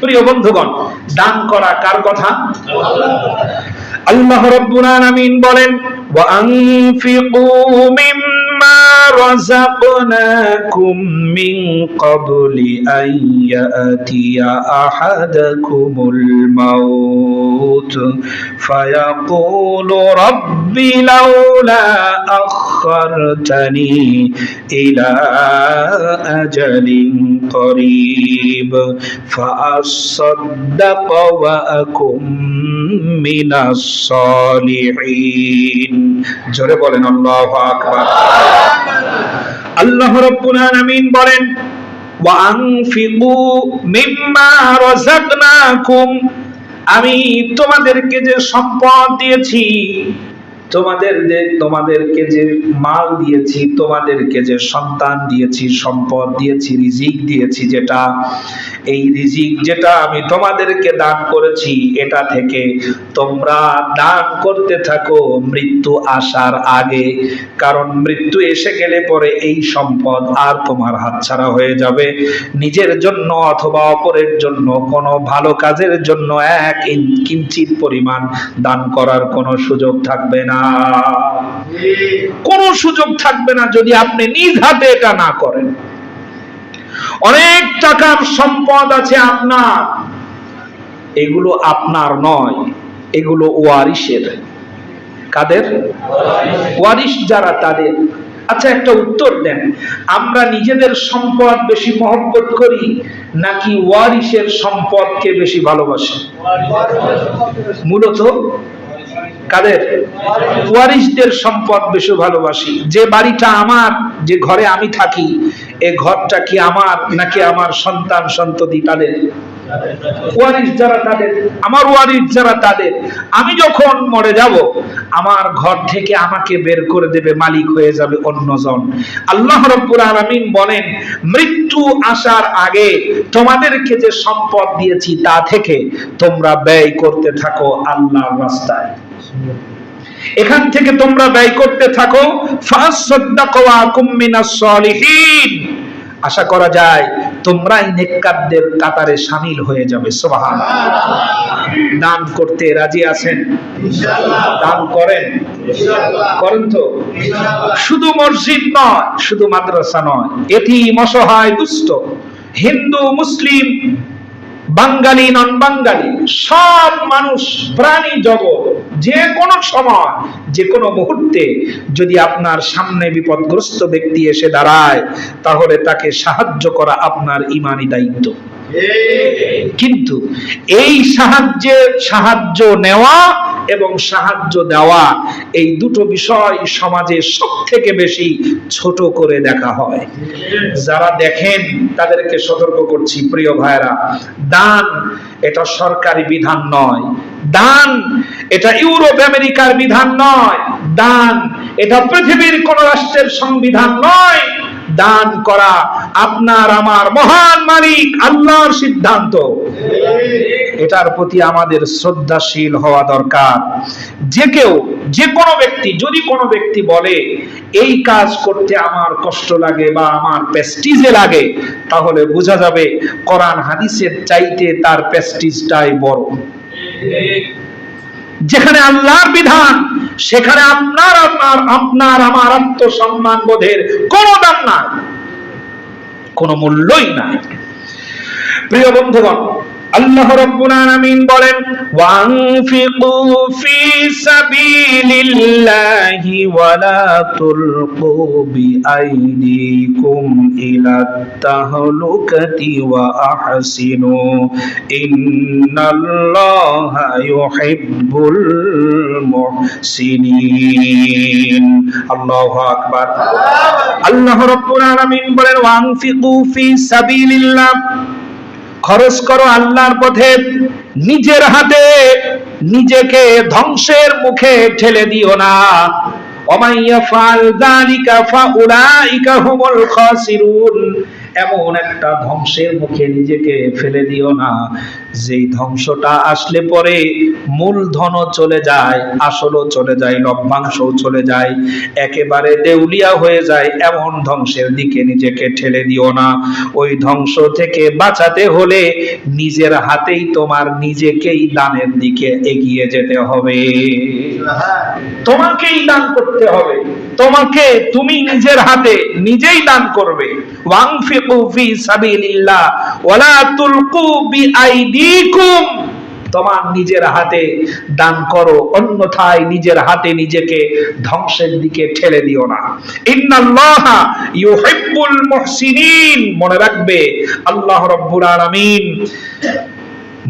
প্রিয় বন্ধুগণ, দান করা কার কথা? আল্লাহ রাব্বুল আলামিন বলেন, ওয়া আনফিকু মিম্মা রাযাকনাকুম মিন ক্বাবলি আন ইয়াতিয়া আহাদাকুমুল মাউত ফায়াকুলু রাব্বি লাউলা আখখারতানি ইলা আজালিন করিব ফাআসাদ্দাক ওয়া আকুম মিনাস সালিহিন। জোরে বলেন আল্লাহু আকবার। আল্লাহ রাব্বুল আলামিন বলেন, ওয়া আনফিকু মিম্মা রাযাকনাকুম, আমি তোমাদেরকে যে সম্পদ দিয়েছি, তোমাদেরকে যে মাল দিয়েছি, তোমাদেরকে যে সন্তান দিয়েছি, সম্পদ দিয়েছি, রিজিক দিয়েছি, যেটা এই রিজিক যেটা আমি তোমাদেরকে দান করেছি, এটা থেকে তোমরা দান করতে থাকো মৃত্যু আসার আগে। কারণ মৃত্যু এসে গেলে পরে এই সম্পদ আর তোমার হাতছাড়া হয়ে যাবে। নিজের জন্য অথবা অপরের জন্য কোনো ভালো কাজের জন্য এক কিঞ্চিত পরিমাণ দান করার কোনো সুযোগ থাকবে না, কোনো সুযোগ থাকবে না যদি আপনি নিজ হাতে এটা না করেন। অনেক টাকার সম্পদ আছে আপনার, এগুলো আপনার নয়, এগুলো ওয়ারিশের। কাদের? ওয়ারিশ যারা, তাদের। আচ্ছা, একটা উত্তর দেন, আমরা নিজেদের সম্পদ বেশি মহব্বত করি নাকি ওয়ারিশের সম্পদকে বেশি ভালোবাসি? মূলত কাদের? ওয়ারিশদের সম্পদ বেশি ভালোবাসি। যে বাড়িটা আমার, যে ঘরে আমি থাকি, এই ঘরটা কি আমার নাকি আমার সন্তান সন্ততি তাদের? ওয়ারিশ যারা তাদের, আমার ওয়ারিশ যারা তাদের। আমি যখন মরে যাব, আমার ঘর থেকে আমাকে বের করে দেবে, মালিক হয়ে যাবে অন্যজন। আল্লাহ রাব্বুল আলামিন বলেন, মৃত্যু আসার আগে তোমাদেরকে যে সম্পদ দিয়েছি তা থেকে তোমরা ব্যয় করতে থাকো আল্লাহর রাস্তায়। এখান থেকে তোমরা ব্যয় করতে থাকো। ফাসাদ্দাকু ওয়া আকুম মিনাস সালিহিন। আশা করা যায় তোমরাই নেককারদের কাতারে শামিল হয়ে যাবে। সুবহানাল্লাহ। দান করতে রাজি আছেন? ইনশাআল্লাহ। দান করেন? ইনশাআল্লাহ। করেন তো? ইনশাআল্লাহ। শুধু মসজিদ নয়, শুধু মাদ্রাসা নয়, এতিম, অসহায়, দুস্থ, হিন্দু, মুসলিম, বাঙালি, নন বাঙালি, সব মানুষ, প্রাণী জগৎ, যে কোনো সময়, যে কোনো মুহূর্তে যদি আপনার সামনে বিপদগ্রস্ত ব্যক্তি এসে দাঁড়ায়, তাহলে তাকে সাহায্য করা আপনার ঈমানি দায়িত্ব। কিন্তু এই সাহায্য নেওয়া এবং সাহায্য দেওয়া, এই দুটো বিষয় সমাজে সবথেকে বেশি ছোট করে দেখা হয়। যারা দেখেন তাদেরকে সতর্ক করছি, প্রিয় ভাইরা, দান এটা সরকারি বিধান নয়, দান এটা ইউরোপ আমেরিকার বিধান নয়, দান এটা পৃথিবীর কোন রাষ্ট্রের সংবিধান নয়। দান করা আপনার আমার মহান মালিক আল্লাহর সিদ্ধান্ত। এটার প্রতি আমাদের শ্রদ্ধাশীল হওয়া দরকার। যে কোনো ব্যক্তি, যদি কোনো ব্যক্তি বলে এই কাজ করতে আমার কষ্ট লাগে বা আমার প্রেস্টিজে লাগে, তাহলে বোঝা যাবে কোরআন হাদিসের চাইতে তার প্রেস্টিজটাই বড়। যেখানে আল্লাহর বিধান, সেখানে আপনার আমার আত্মসম্মান বোধের কোনো দাম নাই, কোনো মূল্যই নাই। প্রিয় বন্ধুগণ, আল্লাহ রাব্বুল আলামিন বলেন, ওয়ানফিকু ফি সাবিলিল্লাহি ওয়া লা তুলকু বিআইদিকুম ইলাত তাহলুকাতি ওয়া আহসিনু ইন্নাল্লাহা ইউহিব্বুল মুহসিনিন। আল্লাহু আকবার। আল্লাহ রাব্বুল আলামিন বলেন, ওয়ানফিকু ফি সাবিলিল্লাহ, খরচ করো আল্লাহর পথে। নিজের হাতে নিজেকে ধ্বংসের মুখে ঠেলে দিও না। ওয়া মান ইয়াফআল যালিকা ফাউলাইকা হুমুল খাসিরুন। এমন একটা ধ্বংসের মুখে নিজেকে ফেলে দিও না যেই ধ্বংসটা আসলে পরে মূলধনও চলে যায়, আসলও চলে যায়, লভ্যাংশও চলে যায়, একেবারে দেউলিয়া হয়ে যায়, এমন ধ্বংসের দিকে নিজেকে ঠেলে দিও না। ওই ধ্বংস থেকে বাঁচাতে হলে নিজের হাতেই তোমার নিজেকেই দানের দিকে এগিয়ে যেতে হবে, তোমাকেই দান করতে হবে, তোমাকে তুমি নিজের হাতে নিজেই দান করবে। ওয়ানফিকু ফি সাবিলিল্লাহ ওয়ালা তুলকু বিআইদিকুম, তোমার নিজের হাতে দান করো, অন্যথায় নিজের হাতে নিজেকে ধ্বংসের দিকে ঠেলে দিও না। ইন্নাল্লাহা ইউহিব্বুল মুহসিনিন, মনে রাখবে আল্লাহ রাব্বুল আলামিন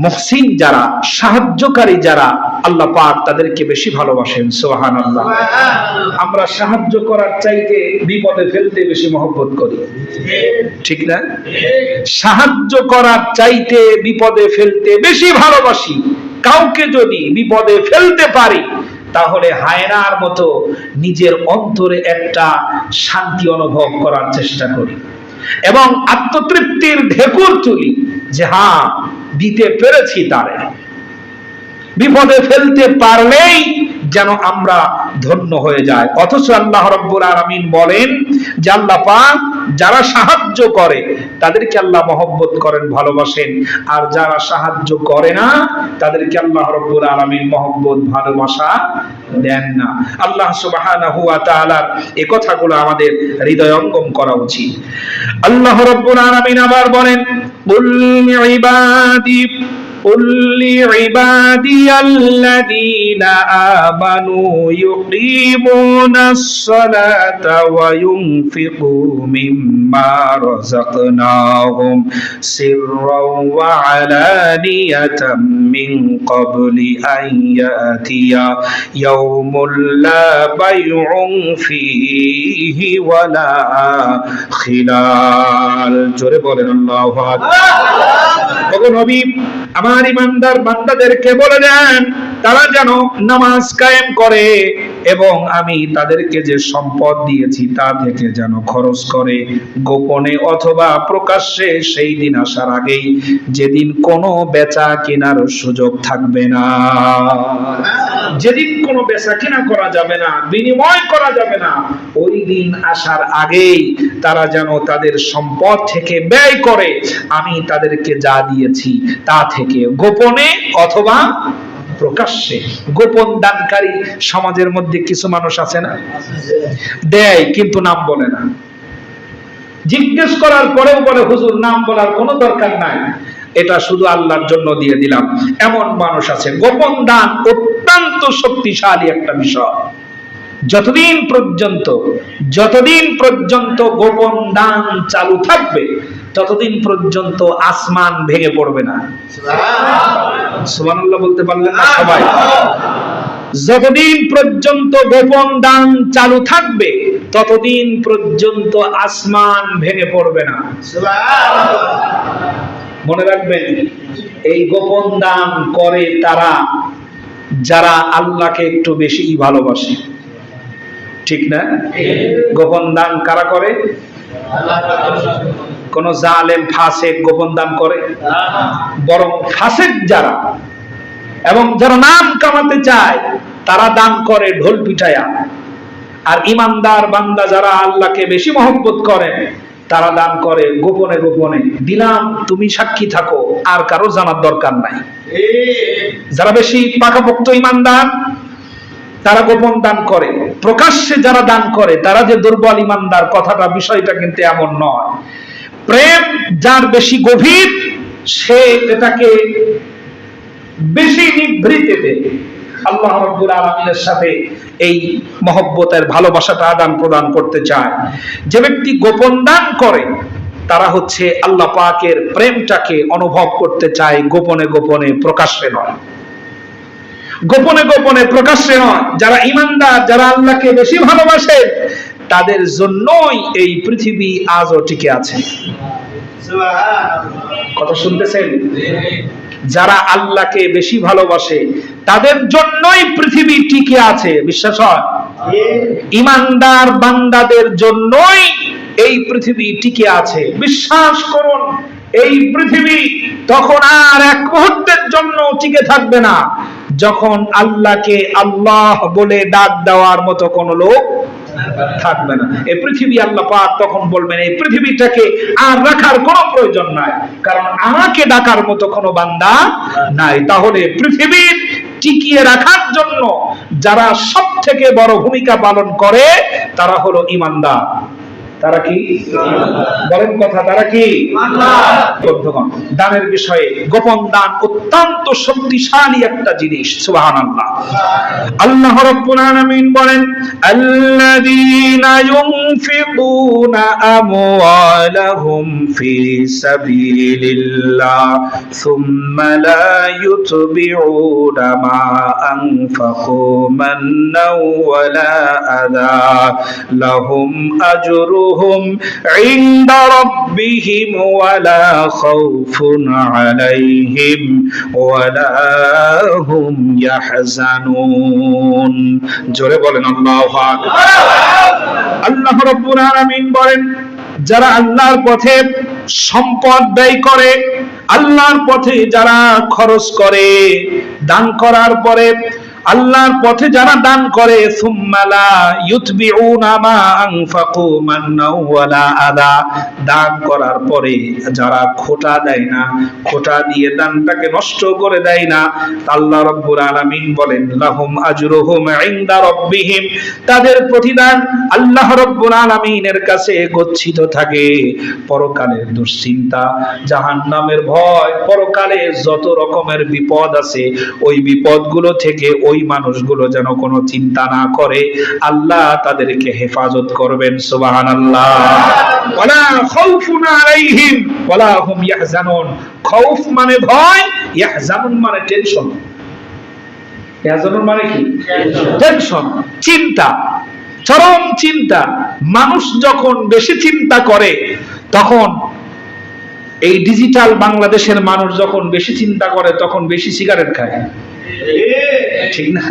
মুহসিন যারা, সাহায্যকারী যারা, আল্লাহ পাক তাদেরকে বেশি ভালোবাসেন। সুবহানাল্লাহ। আমরা সাহায্য করার চাইতে বিপদে ফেলতে বেশি মহব্বত করি, ঠিক না? সাহায্য করার চাইতে বিপদে ফেলতে বেশি ভালোবাসি। কাউকে যদি বিপদে ফেলতে পারি তাহলে হায়নার মতো নিজের অন্তরে একটা শান্তি অনুভব করার চেষ্টা করি এবং আত্মতৃপ্তির ঢেকুর তুলি যে হ্যাঁ দিতে পেরেছি তারে। বিপদে ফেলতে পারলেই যেন আমরা ধন্য হয়ে যায়। অথচ আল্লাহ রাব্বুল আলামিন বলেন যে আল্লাহ পাক যারা সাহায্য করে তাদেরকে আল্লাহ মহব্বত করেন, ভালোবাসেন, আর যারা সাহায্য করে না তাদেরকে আল্লাহ রাব্বুল আলামিন মহব্বত, ভালোবাসা দেন না। আল্লাহ সুবহানাহু ওয়া তাআলার এই কথাগুলো আমাদের হৃদয়ঙ্গম করা উচিত। আল্লাহ রাব্বুল আলামিন আবার বলেন কুল ইবাদি قل لعبادي الذين آمنوا يقيمون الصلاة وينفقوا مما رزقناهم سرا وعلانية من قبل أن يأتي يوم لا بيع فيه ولا خلال। জোরে বলেন আল্লাহু আকবার। নবী আমার ইমানদার বান্দাদেরকে বলে দেন তারা যেন নামাজ কায়েম করে এবং আমি তাদেরকে যে সম্পদ দিয়েছি তা থেকে যেন খরচ করে, গোপনে অথবা প্রকাশ্যে, সেই দিন আসার আগেই যেদিন কোনো বেচা কেনার সুযোগ থাকবে না, যেদিন কোনো বেচা কেনা করা যাবে না, বিনিময় করা যাবে না, ওই দিন আসার আগেই তারা যেন তাদের সম্পদ থেকে ব্যয় করে আমি তাদেরকে যা দিয়েছি তা থেকে, গোপনে অথবা প্রকাশ্যে। গোপন দানকারী সমাজের মধ্যে কিছু মানুষ আছে না, দেয় কিন্তু নাম বলে না, জিজ্ঞেস করার পরেও বলে হুজুর নাম বলার কোনো দরকার নাই, এটা শুধু আল্লাহর জন্য দিয়ে দিলাম, এমন মানুষ আছে। গোপন দান অত্যন্ত শক্তিশালী একটা বিষয়। যতদিন পর্যন্ত গোপন দান চালু থাকবে ততদিন পর্যন্ত আসমান ভেঙে পড়বে না। সুবহানাল্লাহ বলতে পারলেন না সবাই? যতদিন পর্যন্ত গোপন দান চালু থাকবে ততদিন পর্যন্ত আসমান ভেঙে পড়বে না। মনে রাখবেন, এই গোপন দান করে তারা যারা আল্লাহকে একটু বেশি ভালোবাসে, ঠিক না? গোপন দান কারা করে? কোন জালেম ফাসেক গোপন দান করে? বরং ফাসেক যারা এবং যারা নাম কামাতে চায় তারা দান করে ঢোল পিটায়া, আর ইমানদার বান্দা যারা আল্লাহকে বেশি মহব্বত করে তারা দান করে গোপনে গোপনে। দিলাম, তুমি সাক্ষী থাকো, আর কারো জানার দরকার নাই। যারা বেশি পাকাপোক্ত ইমানদার তারা গোপন দান করে। প্রকাশ্যে যারা দান করে তারা যে দুর্বল ইমানদার, কথাটা বিষয়টা কিন্তু এমন নয়। প্রেম যার বেশি গভীর সে এটাকে বেশি নিভৃতে আল্লাহ রাব্বুল আলামিনের সাথে এই মহব্বতের ভালোবাসাটা আদান প্রদান করতে চায়। যে ব্যক্তি গোপন দান করে তারা হচ্ছে আল্লাহ পাকের প্রেমটাকে অনুভব করতে চায় গোপনে গোপনে, প্রকাশ্যে নয়। গোপনে গোপনে প্রকাশ্যে নয়। যারা ইমানদার, যারা আল্লাহকে বেশি ভালোবাসে তাদের জন্যই এই পৃথিবী আজও টিকে আছে। কথা শুনতেছেন? যারা আল্লাহকে বেশি ভালোবাসে তাদের জন্যই পৃথিবী টিকে আছে, বিশ্বাস হয়? ইমানদার বান্দাদের জন্যই এই পৃথিবী টিকে আছে। বিশ্বাস করুন, এই পৃথিবী তখন আর এক মুহূর্তের জন্য টিকে থাকবে না, যখন আল্লাহকে আল্লাহ বলে ডাক দেওয়ার মতো কোন লোক থাকবে না। এই পৃথিবী আল্লাহ পাক তখন বলবেন এই পৃথিবীটাকে আর রাখার কোনো প্রয়োজন নাই, কারণ আমাকে ডাকার মতো কোনো বান্দা নাই। তাহলে পৃথিবীর টিকিয়ে রাখার জন্য যারা সব থেকে বড় ভূমিকা পালন করে তারা হলো ঈমানদার। তারা কি বলেন কথা, তারা কি? বন্ধুগণ, দানের বিষয়ে গোপন দান অত্যন্ত শক্তিশালী একটা জিনিস। সুবহানাল্লাহ। আল্লাহ রাব্বুল আলামিন বলেন, আল্লাযীনা ইউনফিকুনা আমওয়ালাহুম ফি সাবিলিল্লাহ সুম্মা লা ইউতবিউনা মা আনফাকু মান্নাও ওয়ালা আযা লাহুম আজরুহুম عند ربهم ولا خوف عليهم ولا هم يحزنون। জোরে বলেন আল্লাহু আকবার। আল্লাহ রাব্বুল আলামিন বলেন, যারা আল্লাহর পথে সম্পদ ব্যয় করে, আল্লাহর পথে যারা খরচ করে, দান করার পরে আল্লাহর পথে যারা দান করে, সুম্মা লা ইউতবিউনা মা আনফাকু মান্নাও ওয়ালা আযা, দান করার পরে যারা খোটা দেয় না, খোটা দিয়ে দানটাকে নষ্ট করে দেয় না, আল্লাহ রাব্বুল আলামিন বলেন, লাহুম আজরুহুম ইনদা রাব্বিহিম, তাদের প্রতিদান আল্লাহ রাব্বুল আলামিনের কাছে গচ্ছিত থাকে। পরকালের দুশ্চিন্তা, জাহান্নামের ভয়, পরকালে যত রকমের বিপদ আছে, ওই বিপদগুলো থেকে ওই মানুষগুলো যেন কোনো চিন্তা না করে, আল্লাহ তাদেরকে হেফাজত করবেন। সুবহানাল্লাহ। ওয়ালা খাউফুন আলাইহিম ওয়ালা হুম ইয়াহজানুন। খাউফ মানে ভয়, ইয়াহজানুন মানে টেনশন। ইয়াহজানুন মানে কি? টেনশন, চিন্তা, চরম চিন্তা। মানুষ যখন বেশি চিন্তা করে, তখন এই ডিজিটাল বাংলাদেশের মানুষ যখন বেশি চিন্তা করে, তখন বেশি সিগারেট খায়, ঠিক না?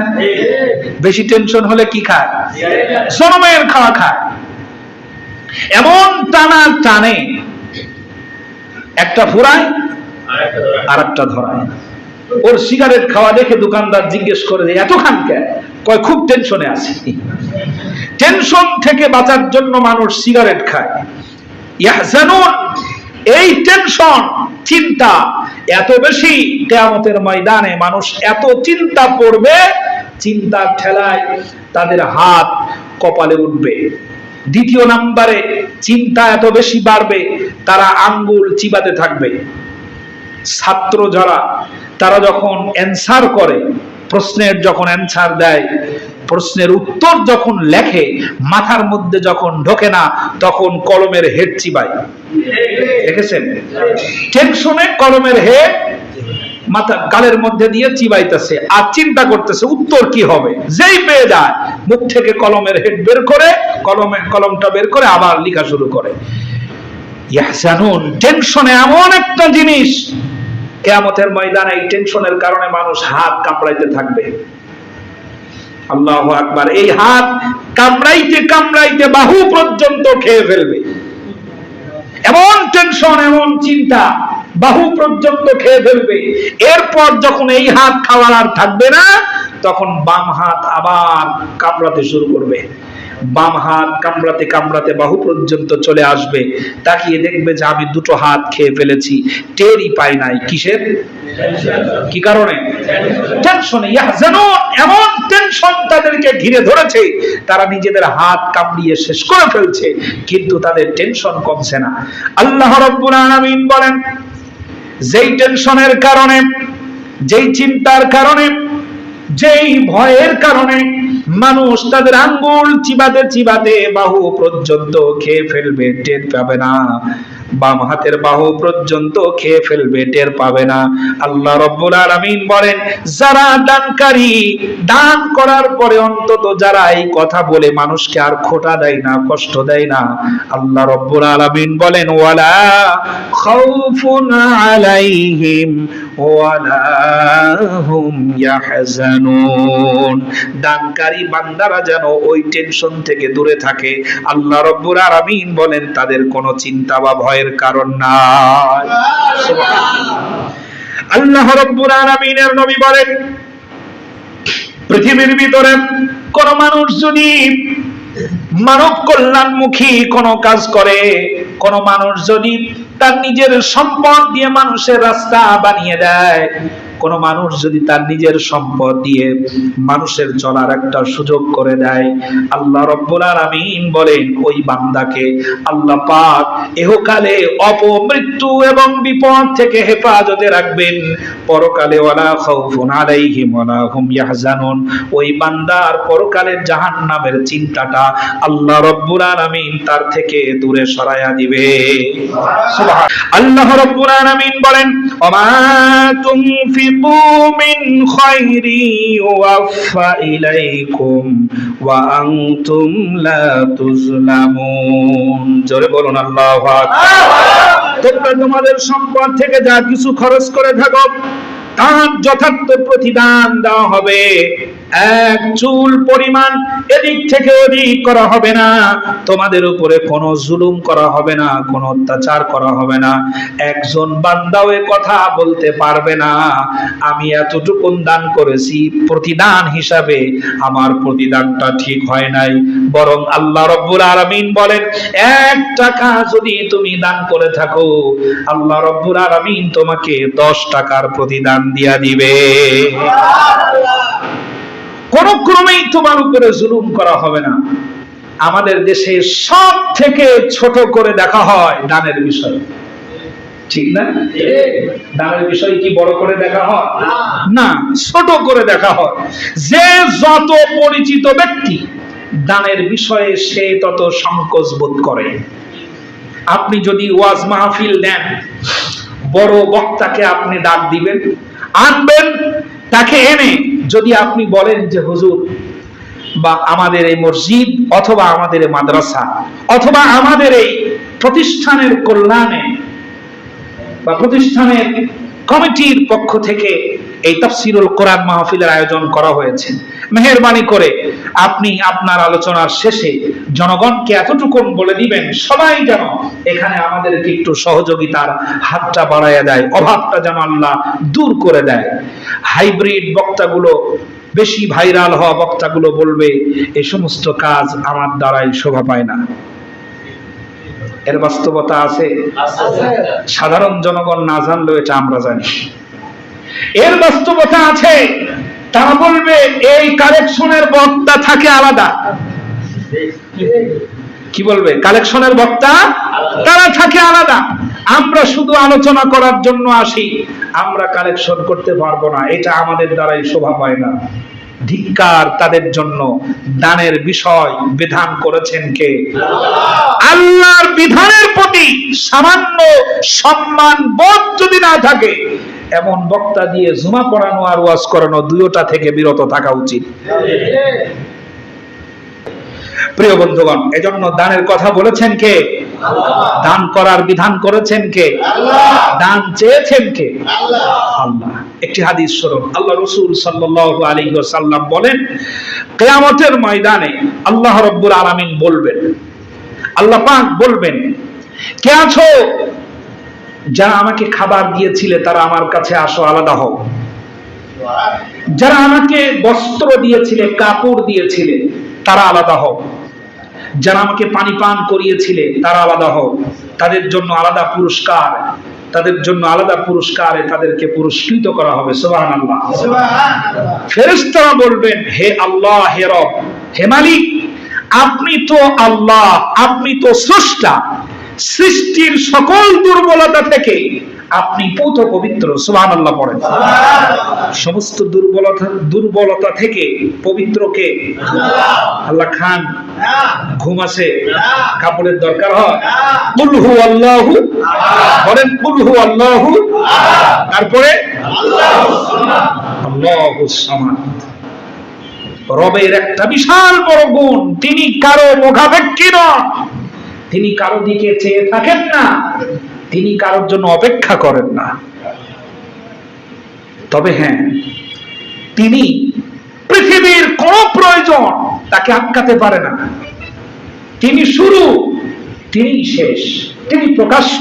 বেশি টেনশন হলে কি খায়? জনমের খাওয়া খায়। এমন টানা টানে, একটা ফুরায় আর একটা ধরায়। ওর সিগারেট খাওয়া দেখে দোকানদার জিজ্ঞেস করে, এত খান কেন? কয় খুব টেনশনে আছে। টেনশন থেকে বাঁচার জন্য মানুষ সিগারেট খায়। ইয়াহজানুন, এই টেনশন, চিন্তা এত বেশি, কিয়ামতের ময়দানে মানুষ এত চিন্তা করবে, চিন্তার ঠেলায় তাদের হাত কপালে উঠবে। দ্বিতীয় নম্বরে চিন্তা এত বেশি বাড়বে, তারা আঙ্গুল চিবাতে থাকবে। ছাত্র যারা, তারা যখন অ্যানসার করে, প্রশ্নের যখন অ্যানসার দেয়, প্রশ্নের উত্তর যখন লেখে, মাথার মধ্যে যখন ঢোকে না, তখন কলমের হেড চিবায়। দেখেছেন? টেনশনে কলমের হেড মাথা গালের মধ্যে দিয়ে চিবাইতেছে আর চিন্তা করতেছে উত্তর কি হবে। যেই পেয়ে যায়, মুখ থেকে কলমের হেড বের করে, কলমটা বের করে আবার লেখা শুরু করে। ইয়াহজানুন, টেনশনে এমন একটা জিনিস, কিয়ামতের ময়দানে এই টেনশনের কারণে মানুষ হাত কামড়াইতে থাকবে। আল্লাহু আকবার। এই হাত কামড়াইতে কামড়াইতে বাহু পর্যন্ত খেয়ে ফেলবে। এমন টেনশন, এমন চিন্তা, বাহু পর্যন্ত খেয়ে ফেলবে। এরপর যখন এই হাত খাওয়ার আর থাকবে না, তখন বাম হাত আবার কামড়াতে শুরু করবে। বাম হাত কামড়াতে কামড়াতে বাহু পর্যন্ত চলে আসবে। তাকিয়ে দেখবে যে আমি দুটো হাত খেয়ে ফেলেছি, টেরই পাই নাই। কিসের? কি কারণে? টেনশনে। ইয়াহজানুন, এমন টেনশন তাদেরকে ঘিরে ধরেছে, তারা নিজেদের হাত কামড়িয়ে শেষ করে ফেলছে, কিন্তু তাদের টেনশন কমছে না। আল্লাহ রাব্বুল আলামিন বলেন, যেই টেনশনের কারণে, যেই চিন্তার কারণে, যেই ভয়ের কারণে মানুষ তাদের আঙ্গুল চিবাতে চিবাতে বাহু পর্যন্ত খেয়ে ফেলবে, টের পাবে না, বাম হাতের বাহু পর্যন্ত খেয়ে ফেলবে, টের পাবে না। আল্লাহ রাব্বুল আলামিন বলেন, যারা দানকারী, দান করার পরে অন্তত যারা এই কথা বলে মানুষকে আর খোঁটা দেয় না, কষ্ট দেয় না, আল্লাহ রাব্বুল আলামিন বলেন, ওয়ালা খাউফুন আলাইহিম ওয়ালা হুম ইয়াহজানুন। দানকারী বান্দারা যেন ওই টেনশন থেকে দূরে থাকে। আল্লাহ রাব্বুল আলামিন বলেন, তাদের কোনো চিন্তা বা ভয়ের কারণ নাই। আল্লাহ রাব্বুল আলামিনের নবী বলেন, পৃথিবীর ভিতরে কোন মানুষ যদি মানব কল্যাণমুখী কোন কাজ করে, কোন মানুষ যদি তার নিজের সম্পদ দিয়ে মানুষের রাস্তা বানিয়ে দেয়, কোন মানুষ যদি তার নিজের সম্পদ দিয়ে মানুষের চলার একটা সুযোগ করে দেয়, আল্লাহ রাব্বুল আলামিন বলেন ওই বান্দাকে আল্লাহ পাক ইহকালে অপমৃত্যু এবং বিপদ থেকে হেফাজতে রাখবেন, পরকালে ওয়ালা খাউফুন আলাইহিম ওয়ালা হুম ইয়াহজানুন। ওই বান্দার পরকালের জাহান্নামের চিন্তাটা আল্লাহ রাব্বুল আলামিন তার থেকে দূরে সরায়া দিবে। সুবহান আল্লাহ রাব্বুল আলামিন বলেন, ওমা তুনফিকু মিন খায়রি ইউওয়াফা ইলাইকুম ওয়া আনতুম লা তুজলামুন। জোরে বলুন আল্লাহু আকবার। তোমরা তোমাদের সম্পদ থেকে যা কিছু খরচ করে থাকো তার যথার্থ প্রতিদান দেওয়া হবে। এক চুল পরিমাণ এদিক থেকে ওদিক করা হবে না, তোমাদের উপরে কোনো জুলুম করা হবে না, কোনো অত্যাচার করা হবে না। একজন বান্দাও এ কথা বলতে পারবে না আমি এতটুকু দান করেছি, প্রতিদান হিসাবে আমার প্রতিদানটা ঠিক হয় নাই। বরং আল্লাহ রাব্বুল আলামিন বলেন, 1 টাকা যদি তুমি দান করে থাকো, আল্লাহ রাব্বুল আলামিন তোমাকে 10 টাকার প্রতিদান দিয়া দিবে। কোন ক্রমেই তোমার উপরে জুলুম করা হবে না। আমাদের দেশে সব থেকে ছোট করে দেখা হয় দানের বিষয়, ঠিক না? দানের বিষয় কি বড় করে দেখা হয় না, ছোট করে দেখা হয়। যে যত পরিচিত ব্যক্তি দানের বিষয়ে সে তত সংকোচ বোধ করে। আপনি যদি ওয়াজ মাহফিল দেন, বড় বক্তাকে আপনি ডাক দিবেন, আনবেন, তাকে এনে যদি আপনি বলেন যে হুজুর, বা আমাদের এই মসজিদ অথবা আমাদের এই মাদ্রাসা অথবা আমাদের এই প্রতিষ্ঠানের কল্যাণে বা প্রতিষ্ঠানের কমিটির পক্ষ থেকে এই তাফসীরুল কোরআন মাহফিলের আয়োজন করা হয়েছে, মেহেরবানি করে আপনি আপনার আলোচনার শেষে জনগণকে এতটুকু বলে দিবেন, সবাই যেন এখানে আমাদেরকে একটু সহযোগিতার হাতটা বাড়াইয়া দেয়, অভাবটা যেন আল্লাহ দূর করে দেয়। হাইব্রিড বক্তাগুলো, বেশি ভাইরাল হওয়া বক্তাগুলো বলবে এই সমস্ত কাজ আমার দ্বারাই শোভা পায় না। এর বাস্তবতা আছে, সাধারণ জনগণ না জানলেও এটা আমরা জানি। এর বাস্তবতা আছে, তারা বলবে এই কালেকশনের বক্তা থাকে আলাদা। কি বলবে? কালেকশনের বক্তা তারা থাকে আলাদা, আমরা শুধু আলোচনা করার জন্য আসি, আমরা কালেকশন করতে পারবো না, এটা আমাদের দ্বারাই শোভা পায় না। ধিক্কার তাদের জন্য। দানের বিষয় বিধান করেছেন কে? আল্লাহর বিধানের প্রতি সামান্য সম্মান বোধ যদি না থাকে, এমন বক্তা দিয়ে জুমা পড়ানো আর ওয়াজ করানো, দুইটা থেকে বিরত থাকা উচিত। প্রিয় বন্ধুগণ, এজন্য দানের কথা বলেছেন কে? দান করার বিধান করেছেন কে? দান চেয়েছেন কে? আল্লাহ। একটি হাদিস শুনুন, আল্লাহ রাসূল সাল্লাল্লাহু আলাইহি ওয়াসাল্লাম বলেন, কিয়ামতের ময়দানে আল্লাহ রাব্বুল আলামিন বলবেন, আল্লাহ পাক বলবেন, কে আছো যারা আমাকে খাবার দিয়েছিলে তারা আমার কাছে আসো, আলাদা হও। যারা আমাকে বস্ত্র দিয়েছিলে, কাপড় দিয়েছিলে, তারা আলাদা হও। যারা আমাকে পানি পান করিয়েছিলে তারা আলাদা হও। তাদের জন্য আলাদা পুরস্কার, তাদের জন্য আলাদা পুরস্কারে তাদেরকে পুরস্কৃত করা হবে। সুবহানাল্লাহ। ফেরেশতারা বলবেন, হে আল্লাহ, হে রব, হে মালিক, আপনি তো আল্লাহ, আপনি তো স্রষ্টা, সৃষ্টির সকল দুর্বলতা থেকে আপনি পুত পবিত্র, সুবহানাল্লাহ পড়েন। সমস্ত দুর্বলতা থেকে পবিত্র কে? আল্লাহ খান? ঘুম আসে? কাপড়ের দরকার হয়? কুল হু আল্লাহু, বলেন কুল হু আল্লাহু, তারপরে আল্লাহুস সামাদ। রবের একটা বিশাল বড় গুণ, তিনি কারো মুখাপেক্ষী নন, তিনি কারো দিকে চেয়ে থাকেন না, তিনি কারোর জন্য অপেক্ষা করেন না। তবে হ্যাঁ, তিনি পৃথিবীর কোন প্রয়োজন তাকে আটকাতে পারে না। তিনি শুরু, তিনি শেষ, তিনি প্রকাশ্য,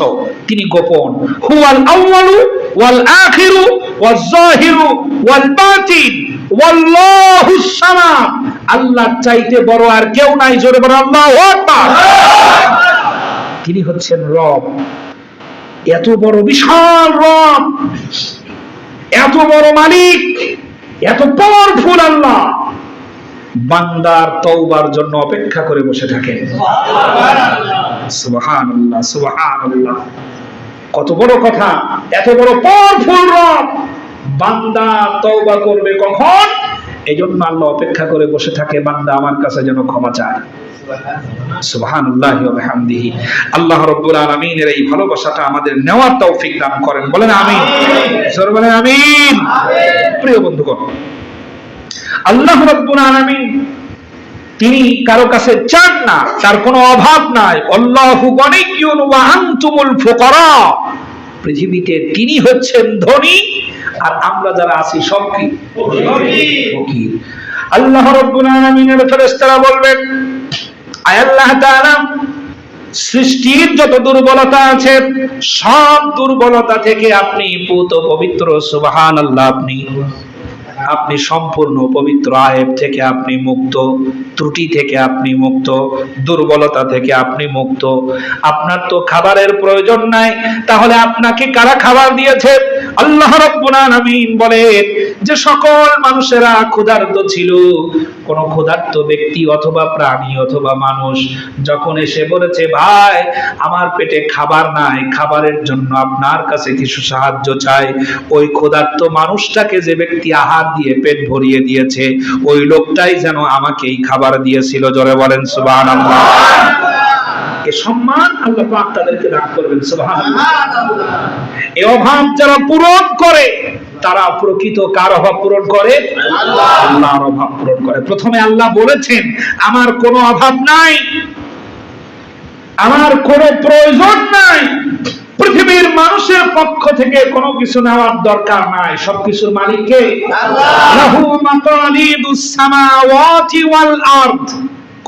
তিনি গোপন। হুয়াল আউয়ালু ওয়াল আখিরু ওয়াজ যাহিরু ওয়াল বাতিন ওয়াল্লাহুস সামাদ। আল্লাহর চাইতে বড় আর কেউ নাই, জোরে বলো আল্লাহু আকবার। তিনি হচ্ছেন রব, এত বড় বিশাল রব, এত বড় মালিক, এত পাওয়ারফুল আল্লাহ বান্দার তওবার জন্য অপেক্ষা করে বসে থাকেন। সুবহানাল্লাহ, সুবহানাল্লাহ। কত বড় কথা, এত বড় পাওয়ারফুল রব বান্দা তওবা করবে কখন? এজন্য আল্লাহ অপেক্ষা করে বসে থাকে, বান্দা আমার কাছে যেন ক্ষমা চায়। সুবহানাল্লাহি ওয়া বিহামদিহি। আল্লাহ রাব্বুল আলামিনের এই ভালোবাসাটা আমাদের নেওয়ার তৌফিক দান করেন, বলেন আমিন। জোরে বলেন আমিন। প্রিয় বন্ধুগণ, আল্লাহ রাব্বুল আলামিন তিনি কারো কাছে চান না, তার কোনো অভাব নাই। আল্লাহু গনিয়্যুন ওয়া আনতুমুল ফুকারা। পৃথিবীতে তিনি হচ্ছেন ধনী, আর আমরা যারা আছি সব কি? ফকির। আল্লাহ রাব্বুল আলামিনের ফেরেশতারা বলবেন, আয় আল্লাহ তাআলা, সৃষ্টির যত দুর্বলতা আছে সব দুর্বলতা থেকে আপনি পুত পবিত্র, সুবহানাল্লাহ। আপনি সম্পূর্ণ পবিত্র, আয়েব থেকে আপনি মুক্ত, ত্রুটি থেকে আপনি মুক্ত, দুর্বলতা থেকে আপনি মুক্ত। আপনার তো খাবারের প্রয়োজন নাই, তাহলে আপনাকে কারা খাবার দিয়েছে? আল্লাহ রাব্বুল আলামিন বলেন যে সকল মানুষেরা ক্ষুধার্ত ছিল। কোন ক্ষুধার্ত ব্যক্তি অথবা প্রাণী অথবা মানুষ যখন এসে বলেছে, ভাই আমার পেটে খাবার নাই, খাবারের জন্য আপনার কাছে কিছু সাহায্য চাই, ওই ক্ষুধার্ত মানুষটাকে যে ব্যক্তি আহার দিয়ে পেট ভরিয়ে দিয়েছে, ওই লোকটাই যেন আমাকেই খাবার দিয়েছিল। জোরে বলেন সুবহানাল্লাহ। এ সম্মান আল্লাহ পাক তাদেরকে দান করবেন, সুবহানাল্লাহ। এই অভাব যারা পূরণ করে তারা প্রকৃত কার অভাব পূরণ করে? আল্লাহর অভাব পূরণ করে। প্রথমে আল্লাহ বলেছেন, আমার কোনো অভাব নাই, আমার কোনো প্রয়োজন নাই, পৃথিবীর মানুষের পক্ষ থেকে কোনো কিছু নেওয়ার দরকার নাই, সবকিছুর মালিক কে? আল্লাহ। লাহু মাকালিদুস সামাওয়াতি ওয়াল আরদ।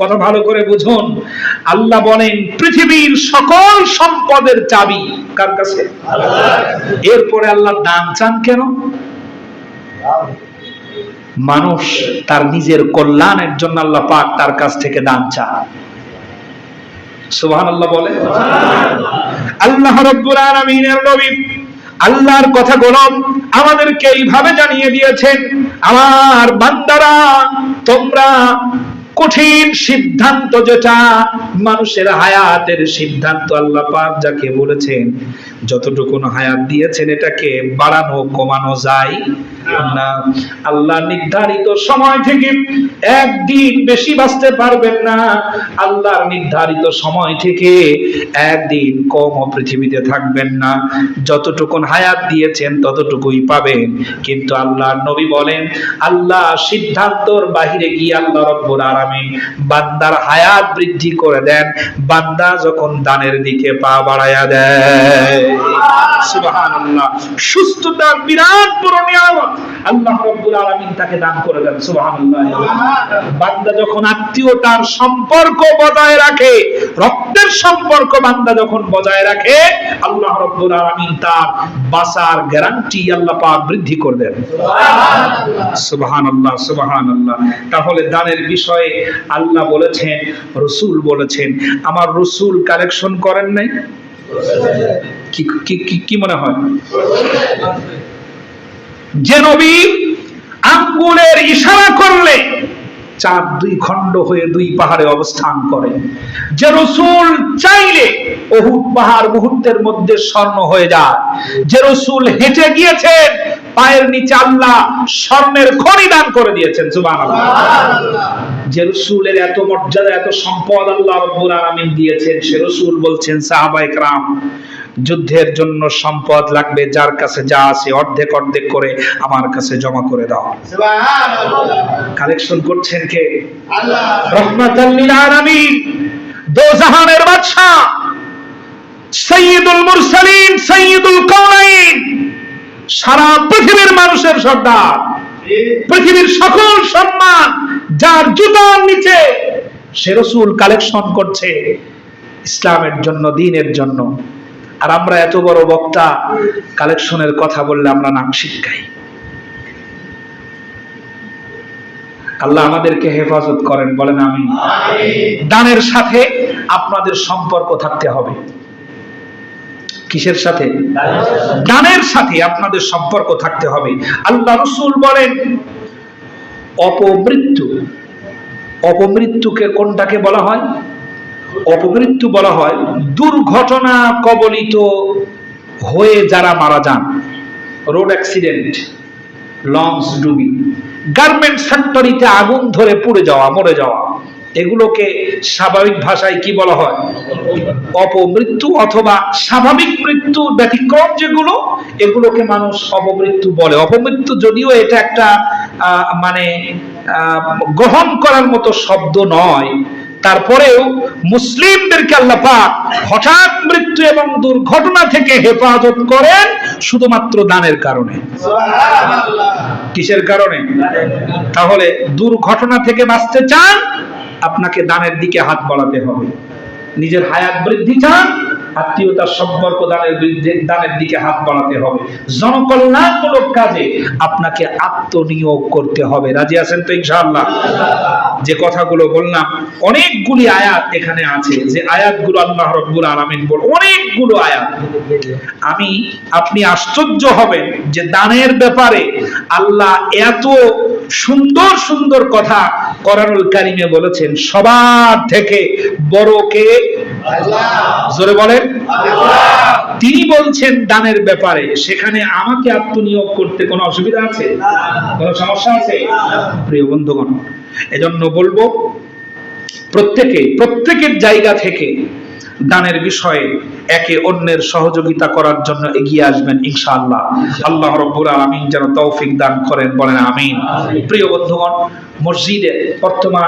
কত ভালো করে বুঝুন, আল্লাহ বলেন পৃথিবীর সকল সম্পদের চাবি কার কাছে? আল্লাহ। এরপরে আল্লাহ দান চান কেন? মানুষ তার নিজের কল্যাণের জন্য আল্লাহ পাক তার কাছ থেকে দান চায়। সুবহানাল্লাহ বলে। আল্লাহ রাব্বুল আলামিনের নবী আল্লাহর কথাগুলো আমাদেরকে এইভাবে জানিয়ে দিয়েছেন, আমার বান্দারা তোমরা কঠিন সিদ্ধান্ত, যেটা মানুষের হায়াতের সিদ্ধান্ত, আল্লাহ পাক যাকে বলেছেন যতটুকু হায়াত দিয়েছেন এটাকে বাড়ানো কমানো যায় না। আল্লাহ নির্ধারিত সময় থেকে একদিন বেশি বাঁচতে পারবেন না, আল্লাহর নির্ধারিত সময় থেকে একদিন কম পৃথিবীতে থাকবেন না। যতটুকু হায়াত দিয়েছেন ততটুকুই পাবেন। কিন্তু আল্লাহর নবী বলেন, আল্লাহ সিদ্ধান্তর বাহিরে গিয়ে আল্লাহ রাব্বুল আলামিন বান্দার হায়াত বৃদ্ধি করে দেন, বান্দা যখন দানের দিকে পা বাড়ায়া দেয়। সুবহানাল্লাহ। সুস্থতার বিরাট বড় নিয়ামত আল্লাহ রাব্বুল আলামিন তাকে দান করে দেন। সুবহানাল্লাহ। বান্দা যখন আত্মীয়তার সম্পর্ক বজায় রাখে, রক্তের সম্পর্ক বান্দা যখন বজায় রাখে, আল্লাহ রাব্বুল আলামিন তার বাঁচার গ্যারান্টি আল্লাহ পাক বৃদ্ধি করে দেন। সুবহানাল্লাহ, সুবহানাল্লাহ। তাহলে দানের বিষয়ে আল্লাহ বলেছেন, রাসূল বলেছেন, আমার রাসূল কালেকশন করেন নাই? কি মনে হয়? যে নবী আঙ্গুলের ইশারা করলে চাঁদ দুই খণ্ড হয়ে দুই পাহাড়ে অবস্থান করে। যে রাসূল চাইলে উহুদ পাহাড় মুহূর্তের মধ্যে স্বর্ণ হয়ে যায়। যে রাসূল হেঁটে গিয়েছেন, পায়ের নিচে আল্লাহ স্বর্ণের খনি দান করে দিয়েছেন। সুবহানাল্লাহ। যে রাসূলের এত মর্যাদা, এত সম্পদ আল্লাহ রাব্বুল আলামিন দিয়েছেন, সে রাসূল বলছেন সাহাবায়ে কেরাম, যুদ্ধের জন্য সম্পদ লাগবে, যার কাছে যা আছে অর্ধেক অর্ধেক করে আমার কাছে জমা করে দাও। সুবহানাল্লাহ। কালেকশন করছেন কে? আল্লাহ। রাহমাতাল লিল আলামিন, দো জাহানের বাদশা, সাইয়্যিদুল মুরসালিন, সাইয়্যিদুল কাওনাইন, সারা পৃথিবীর মানুষের সর্দার, পৃথিবীর সকল সম্মান যার জুতার নিচে, সে রাসূল কালেকশন করছে ইসলামের জন্য, দ্বীনের জন্য। আর আমরা এত বড় বক্তা, কালেকশনের কথা বললে আমরা নাক শিটকাই। আল্লাহ আমাদেরকে হেফাজত করেন, বলেন আমিন। দানের সাথে আপনাদের সম্পর্ক থাকতে হবে। কিসের সাথে? দানের সাথে আপনাদের সম্পর্ক থাকতে হবে। আল্লাহ রাসূল বলেন অপমৃত্যু, অপমৃত্যুকে কোনটাকে বলা হয়? অপমৃত্যু বলা হয় দুর্ঘটনা কবলিত হয়ে যারা মারা যান, রোড অ্যাক্সিডেন্ট, লঞ্চ ডুবি, গার্মেন্ট ফ্যাক্টরিতে আগুন ধরে পুড়ে যাওয়া, মরে যাওয়া, এগুলোকে স্বাভাবিক ভাষায় কি বলা হয়? অপমৃত্যু। অথবা স্বাভাবিক মৃত্যু ব্যতিক্রম যেগুলো, এগুলোকে মানুষ অপমৃত্যু বলে। অপমৃত্যু যদিও এটা একটা মানে গ্রহণ করার মতো শব্দ নয়, তারপরেও মুসলিমদেরকে আল্লাহ পাক হঠাৎ মৃত্যু এবং দুর্ঘটনা থেকে হেফাজত করেন শুধুমাত্র দানের কারণে। সুবহানাল্লাহ। কিসের কারণে? তাহলে দুর্ঘটনা থেকে বাঁচতে চান, আপনাকে দানের দিকে হাত বাড়াতে হবে। নিজের হায়াত বৃদ্ধি চান, আত্মীয়তার সম্পর্ক দানের দিকে হাত বাড়াতে হবে। জনকল্যাণমূলক কাজে আপনাকে আত্মনিয়োগ করতে হবে। রাজি আছেন তো ইনশাআল্লাহ? যে কথাগুলো বললাম, অনেকগুলি আয়াত এখানে আছে, যে আয়াতগুলো আল্লাহ রাব্বুল আলামিন বল, অনেকগুলো আয়াত। আপনি আশ্চর্য হবেন যে দানের ব্যাপারে আল্লাহ এত সুন্দর সুন্দর কথা কোরআনুল কারীমে বলেছেন। সবার থেকে বড় কে? আল্লাহ। জোরে বলেন আল্লাহ। তিনি বলছেন দানের ব্যাপারে, সেখানে আমাকে আত্মনিয়োগ করতে কোনো অসুবিধা আছে? কোনো সমস্যা আছে? প্রিয় বন্ধুগণ, এজন্য বলবো প্রত্যেকের জায়গা থেকে দানের বিষয়ে একে অন্যের সহযোগিতা করার জন্য এগিয়ে আসবেন ইনশাআল্লাহ। আল্লাহ রাব্বুল আলামিন যেন তৌফিক দান করেন, বলেন আমিন। প্রিয় বন্ধুগণ, মসজিদে বর্তমান